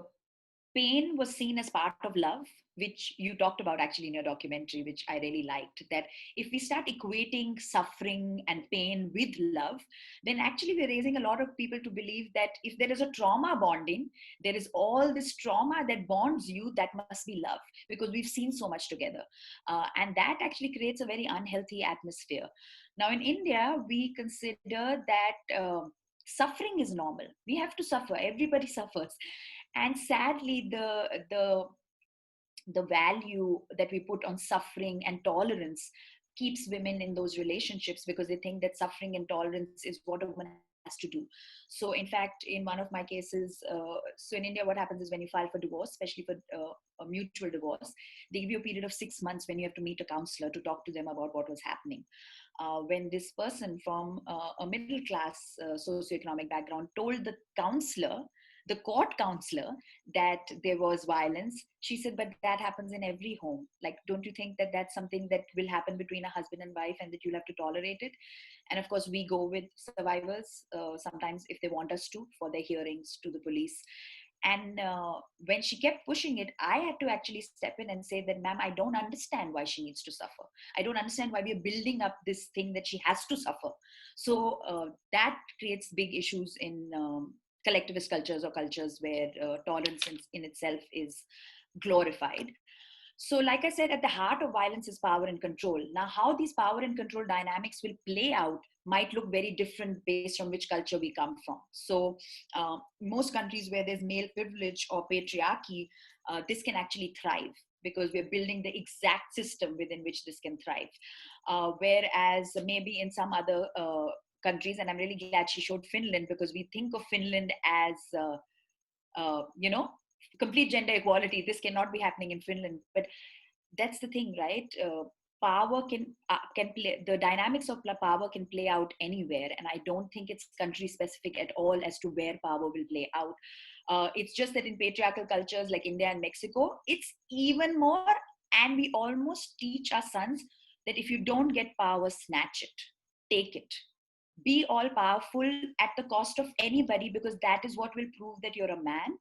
pain was seen as part of love, which you talked about actually in your documentary, which I really liked. That if we start equating suffering and pain with love, then actually we're raising a lot of people to believe that if there is a trauma bonding, there is all this trauma that bonds you, that must be love, because we've seen so much together. And that actually creates a very unhealthy atmosphere. Now in India, we consider that suffering is normal. We have to suffer. Everybody suffers. And sadly, the value that we put on suffering and tolerance keeps women in those relationships, because they think that suffering and tolerance is what a woman has to do. So in fact, in one of my cases, so in India, what happens is when you file for divorce, especially for a mutual divorce, they give you a period of 6 months when you have to meet a counselor to talk to them about what was happening. When this person from a middle class socioeconomic background told the counselor, the court counselor, that there was violence, she said, but that happens in every home. Like, don't you think that that's something that will happen between a husband and wife, and that you'll have to tolerate it? And of course, we go with survivors sometimes if they want us to, for their hearings to the police. And when she kept pushing it, I had to actually step in and say that, ma'am, I don't understand why she needs to suffer. I don't understand why we are building up this thing that she has to suffer. So that creates big issues in collectivist cultures, or cultures where tolerance in itself is glorified. So, like I said, at the heart of violence is power and control. Now, how these power and control dynamics will play out might look very different based on which culture we come from. So, most countries where there's male privilege or patriarchy, this can actually thrive, because we're building the exact system within which this can thrive. Whereas maybe in some other countries, and I'm really glad she showed Finland, because we think of Finland as complete gender equality. This cannot be happening in Finland. But that's the thing, right? Power can play, the dynamics of power can play out anywhere, and I don't think it's country specific at all as to where power will play out. It's just that in patriarchal cultures like India and Mexico, it's even more, and we almost teach our sons that if you don't get power, snatch it, take it, be all powerful at the cost of anybody, because that is what will prove that you're a man.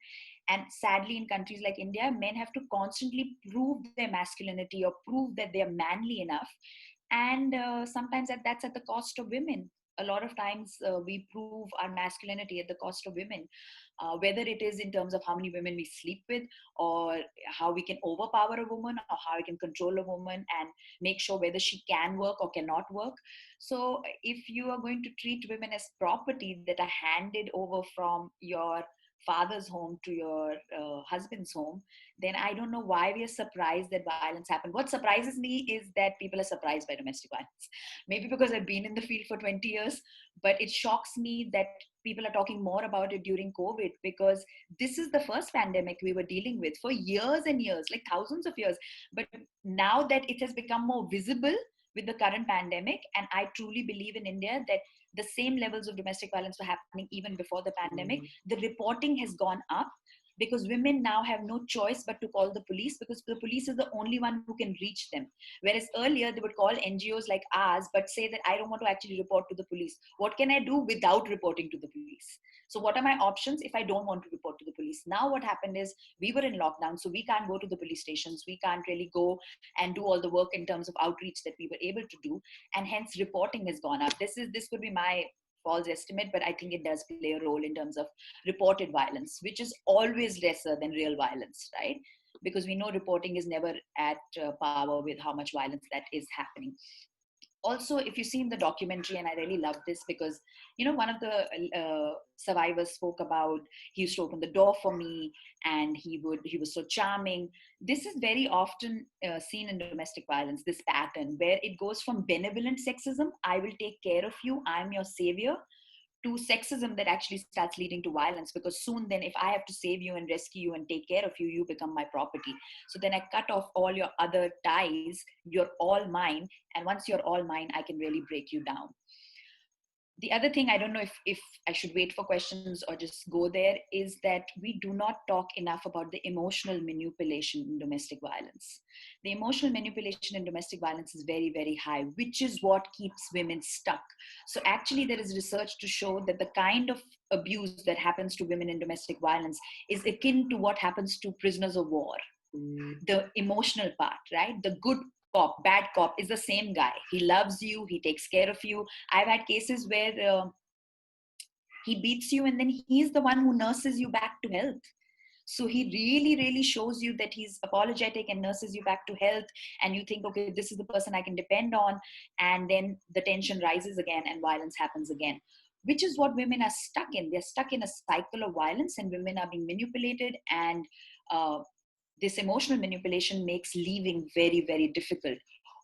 And sadly, in countries like India, men have to constantly prove their masculinity or prove that they're manly enough. And sometimes that's at the cost of women. A lot of times we prove our masculinity at the cost of women, whether it is in terms of how many women we sleep with, or how we can overpower a woman, or how we can control a woman and make sure whether she can work or cannot work. So if you are going to treat women as property that are handed over from your father's home to your husband's home, then I don't know why we are surprised that violence happened. What surprises me is that people are surprised by domestic violence. Maybe because I've been in the field for 20 years, but it shocks me that people are talking more about it during COVID, because this is the first pandemic we were dealing with for years and years, like thousands of years. But now that it has become more visible with the current pandemic, and I truly believe in India that the same levels of domestic violence were happening even before the pandemic. The reporting has gone up because women now have no choice but to call the police, because the police is the only one who can reach them. Whereas earlier they would call NGOs like ours, but say that I don't want to actually report to the police. What can I do without reporting to the police? So what are my options if I don't want to report to the police? Now what happened is we were in lockdown, so we can't go to the police stations. We can't really go and do all the work in terms of outreach that we were able to do. And hence reporting has gone up. This could be my false estimate, but I think it does play a role in terms of reported violence, which is always lesser than real violence, right? Because we know reporting is never at power with how much violence that is happening. Also, if you see in the documentary, and I really love this because, one of the survivors spoke about, he used to open the door for me, and he was so charming. This is very often seen in domestic violence, this pattern where it goes from benevolent sexism, I will take care of you, I'm your savior, to sexism that actually starts leading to violence, because soon then if I have to save you and rescue you and take care of you, you become my property. So then I cut off all your other ties, you're all mine, and once you're all mine, I can really break you down. The other thing, I don't know if I should wait for questions or just go there, is that we do not talk enough about the emotional manipulation in domestic violence. The emotional manipulation in domestic violence is very, very high, which is what keeps women stuck. So actually there is research to show that the kind of abuse that happens to women in domestic violence is akin to what happens to prisoners of war. The emotional part, right? The good cop, bad cop is the same guy. He loves you, he takes care of you. I've had cases where he beats you and then he's the one who nurses you back to health. So he really, really shows you that he's apologetic and nurses you back to health. And you think, okay, this is the person I can depend on. And then the tension rises again and violence happens again, which is what women are stuck in. They're stuck in a cycle of violence, and women are being manipulated, and this emotional manipulation makes leaving very, very difficult.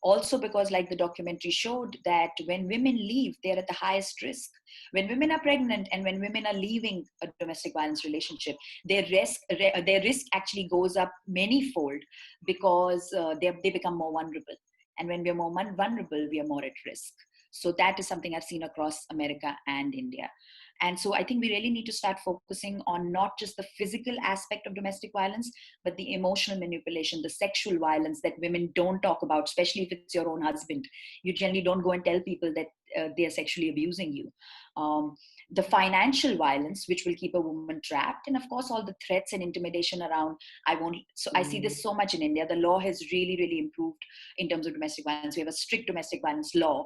Also because, like the documentary showed, that when women leave, they're at the highest risk. When women are pregnant and when women are leaving a domestic violence relationship, their risk actually goes up many-fold, because they become more vulnerable. And when we're more vulnerable, we are more at risk. So that is something I've seen across America and India. And so I think we really need to start focusing on not just the physical aspect of domestic violence, but the emotional manipulation, the sexual violence that women don't talk about, especially if it's your own husband. You generally don't go and tell people that they are sexually abusing you. The financial violence, which will keep a woman trapped. And of course, all the threats and intimidation around, I won't. So I see this so much in India. The law has really, really improved in terms of domestic violence. We have a strict domestic violence law.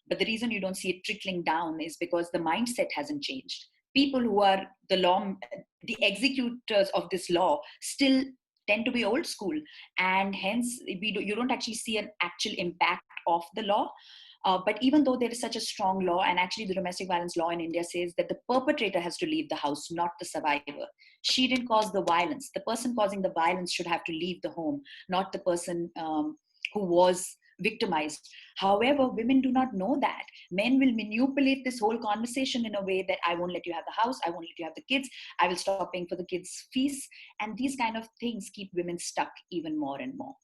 But the reason you don't see it trickling down is because the mindset hasn't changed. People who are the executors of this law still tend to be old school. And hence, you don't actually see an actual impact of the law. But even though there is such a strong law, and actually the domestic violence law in India says that the perpetrator has to leave the house, not the survivor. She didn't cause the violence. The person causing the violence should have to leave the home, not the person who was victimized. However, women do not know that. Men will manipulate this whole conversation in a way that I won't let you have the house, I won't let you have the kids, I will stop paying for the kids' fees. And these kind of things keep women stuck even more and more.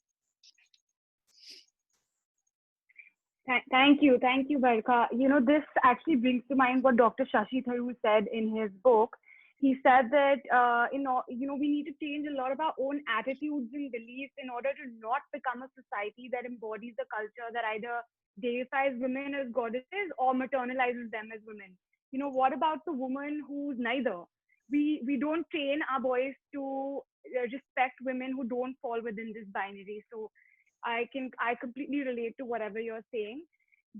Thank you, Barkha. This actually brings to mind what Dr. Shashi Tharoor said in his book. He said that we need to change a lot of our own attitudes and beliefs in order to not become a society that embodies a culture that either deifies women as goddesses or maternalizes them as women. What about the woman who's neither? We don't train our boys to respect women who don't fall within this binary. So I completely relate to whatever you're saying.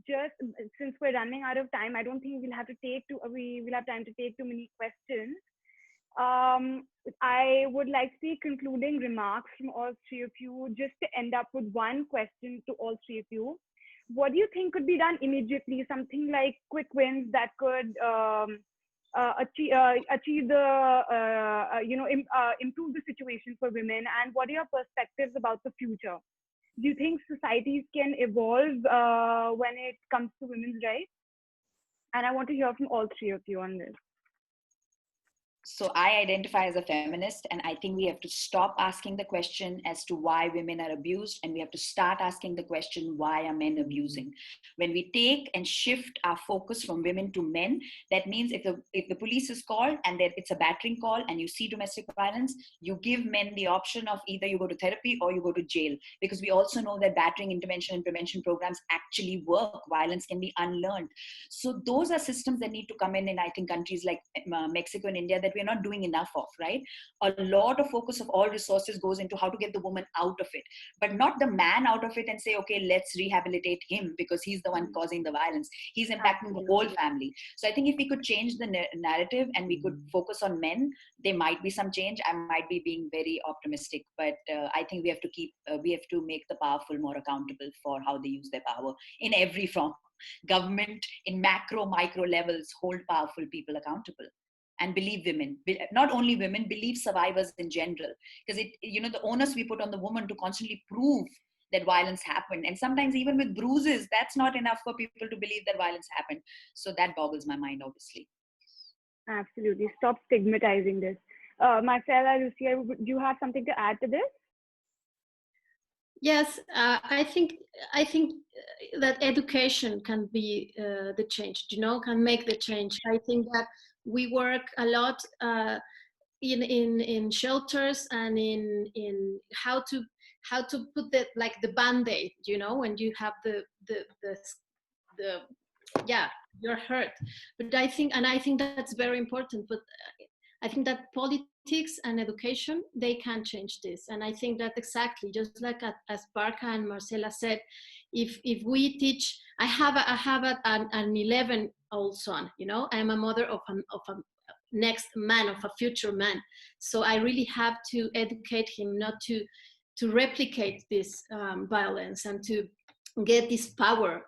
Just since we're running out of time, I don't think we will have time to take too many questions. I would like to see concluding remarks from all three of you, just to end up with one question to all three of you. What do you think could be done immediately? Something like quick wins that could achieve improve the situation for women. And what are your perspectives about the future? Do you think societies can evolve when it comes to women's rights? And I want to hear from all three of you on this. So I identify as a feminist, and I think we have to stop asking the question as to why women are abused, and we have to start asking the question, why are men abusing? When we take and shift our focus from women to men, that means if the police is called and it's a battering call and you see domestic violence, you give men the option of either you go to therapy or you go to jail, because we also know that battering intervention and prevention programs actually work. Violence can be unlearned. So those are systems that need to come in I think countries like Mexico and India that we're not doing enough of, right? A lot of focus of all resources goes into how to get the woman out of it, but not the man out of it and say, okay, let's rehabilitate him because he's the one causing the violence. He's impacting the whole family. So I think if we could change the narrative and we could focus on men, there might be some change. I might be being very optimistic, but I think we have to make the powerful more accountable for how they use their power in every form. Government in macro, micro levels hold powerful people accountable. And believe women, not only women, believe survivors in general. Because the onus we put on the woman to constantly prove that violence happened. And sometimes even with bruises, that's not enough for people to believe that violence happened. So that boggles my mind, obviously. Absolutely. Stop stigmatizing this. Marcela, Lucia, do you have something to add to this? Yes, I think that education can be the change, can make the change. I think that we work a lot in shelters and in how to put the Band-Aid, when you have the yeah, you're hurt. But I think that's very important. But I think that politics and education, they can change this. And I think that exactly, just like as Barkha and Marcela said, if we teach, I have an 11-year-old son, I'm a mother of a next man, of a future man. So I really have to educate him not to replicate this violence and to get this power,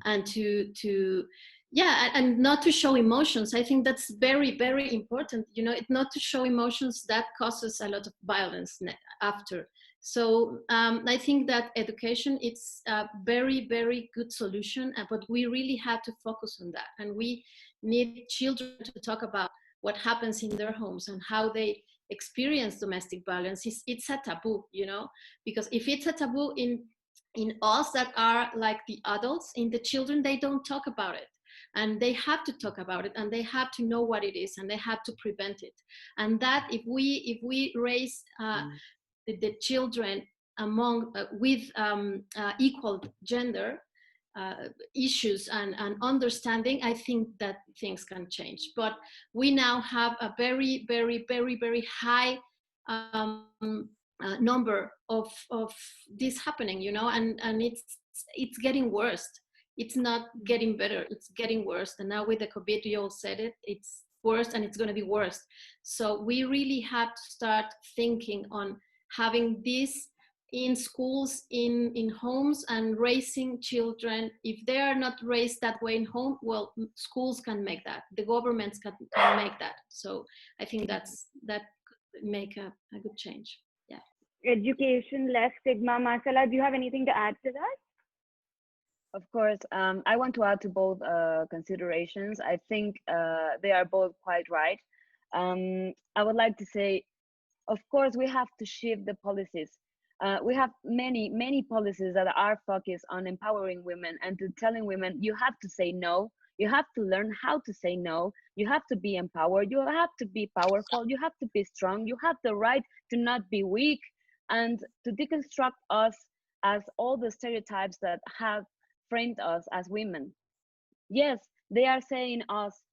and to and not to show emotions. I think that's very, very important. Not to show emotions, that causes a lot of violence after. So I think that education, it's a very, very good solution, but we really have to focus on that. And we need children to talk about what happens in their homes and how they experience domestic violence. It's a taboo, because if it's a taboo in us that are like the adults, in the children, they don't talk about it. And they have to talk about it, and they have to know what it is, and they have to prevent it. And that if we raise the children among with equal gender issues and understanding, I think that things can change. But we now have a very, very, very, very high number of this happening, and it's getting worse. It's not getting better, it's getting worse. And now with the COVID, you all said it, it's worse, and it's going to be worse. So we really have to start thinking on having this in schools, in homes, and raising children. If they are not raised that way in home, well, schools can make that, the governments can make that. So I think that could make a good change. Yeah. Education, less stigma. Marcela, do you have anything to add to that? Of course, I want to add to both considerations. I think they are both quite right. I would like to say, of course, we have to shift the policies. We have many policies that are focused on empowering women and to telling women you have to say no. You have to learn how to say no. You have to be empowered. You have to be powerful. You have to be strong. You have the right to not be weak, and to deconstruct us as all the stereotypes that have framed us as women. Yes, they are saying us,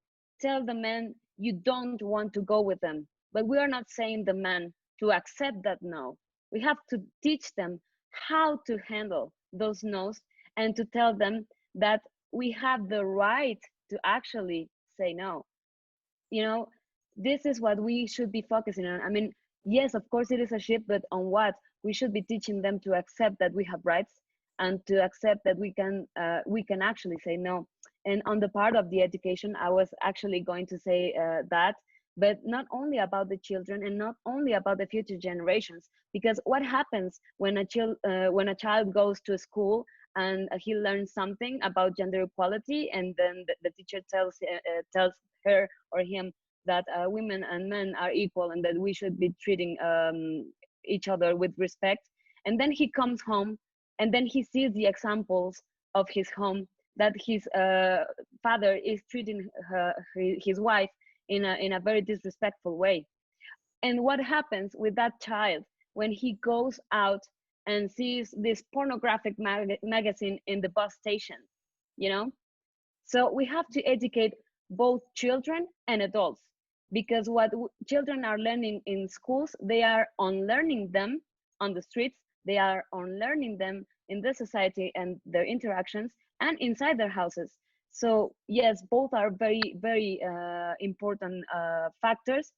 tell the men you don't want to go with them. But we are not saying the men to accept that no. We have to teach them how to handle those no's and to tell them that we have the right to actually say no. You know, this is what we should be focusing on. I mean, yes, of course it is a shift, but on what? We should be teaching them to accept that we have rights and to accept that we can actually say no. And on the part of the education, I was actually going to say that, but not only about the children and not only about the future generations, because what happens when a child goes to school and he learns something about gender equality, and then the teacher tells her or him that women and men are equal and that we should be treating each other with respect, and then he comes home and then he sees the examples of his home that his father is treating his wife in a very disrespectful way. And what happens with that child when he goes out and sees this pornographic magazine in the bus station, you know? So we have to educate both children and adults, because what children are learning in schools, they are unlearning them on the streets, they are unlearning them in the society and their interactions and inside their houses. So yes, both are very important factors,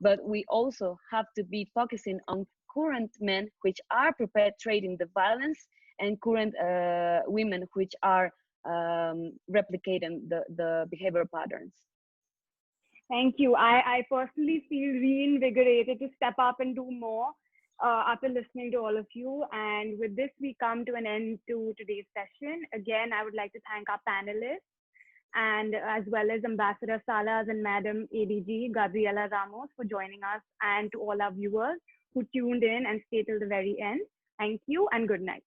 but we also have to be focusing on current men which are perpetrating the violence and current women which are replicating the behavior patterns. Thank you. I personally feel reinvigorated to step up and do more after listening to all of you. And with this, we come to an end to today's session. Again, I would like to thank our panelists, and as well as Ambassador Salas and Madam ADG Gabriela Ramos for joining us, and to all our viewers who tuned in and stayed till the very end. Thank you and good night.